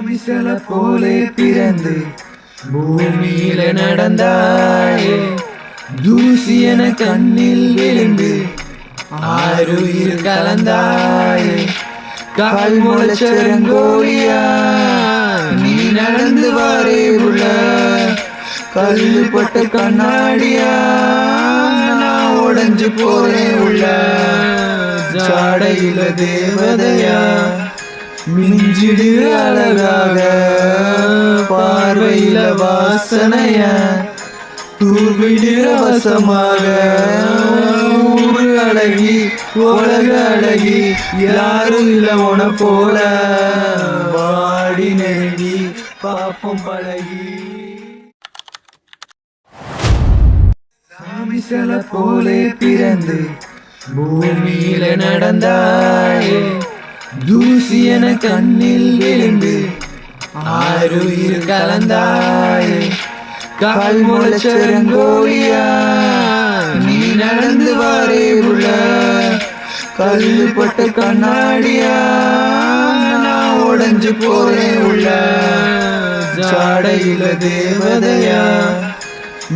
மிசல போலே பிறந்து பூமியில நடந்தாயே, தூசி என கண்ணில் விழுந்து ஆறுயிர் கலந்தாயே. கால் முளைச்சரங்கோலியா நீ நடந்து வாரே உள்ள, கல்லு பட்ட கண்ணாடியா நான் உடைஞ்சு போறேன் உள்ள. ஜாடையில தேவதையா மிஞ்சிடு அழகாக, பார்வையில வாசனைய தூவிடு அவசமாக. ஊரு அழகி உலக அழகி யாரும் இல்ல உன போல, வாடி நெருங்கி பாப்பம் பழகி. சாமி சில போலே பிறந்து பூமியில நடந்தாயே, தூசி என கண்ணில் விழுந்து ஆறுயிர் கலந்தாயே. கால் முளைச்சரங்கோலியா நீ நடந்து வாரே உள்ள, கல்லு பட்ட கண்ணாடியா நான் உடைஞ்சு போறேன் உள்ள. ஜாடையில தேவதையா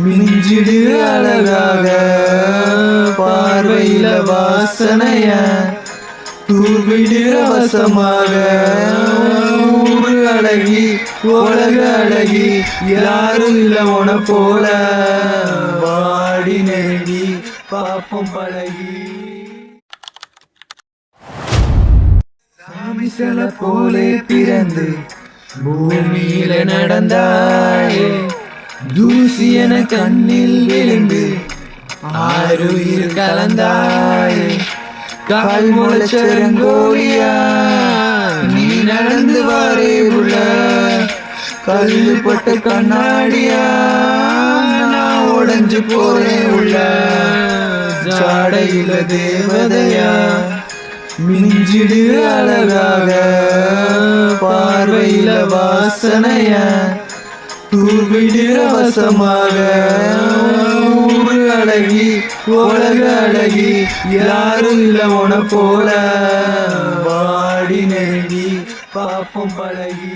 மிஞ்சிடு அழகாக, பார்வையில வாசனைய தூவிடு அவசமாக. ஊரு அழகி உலக அழகி யாரும் இல்ல உன போல, வாடி நெருங்கி பாப்பம் பழகி. சாமி சில போலே பிறந்து பூமியில நடந்தாயே, தூசி என கண்ணில் விழுந்து ஆறுயிர் கலந்தாயே. கால் முளைச்சரங்கோலியா நீ நடந்து வாரே உள்ள, கல்லு பட்ட கண்ணாடியா நான் உடைஞ்சு போறேன் உள்ள. ஜாடையில தேவதையா மிஞ்சிடு அழகாக, பார்வையில வாசனைய தூவிடு அவசமாக. ஊரு அழகி உலக அழகி யாரும் இல்ல உன போல, வாடி நெருங்கி பாப்பம் பழகி.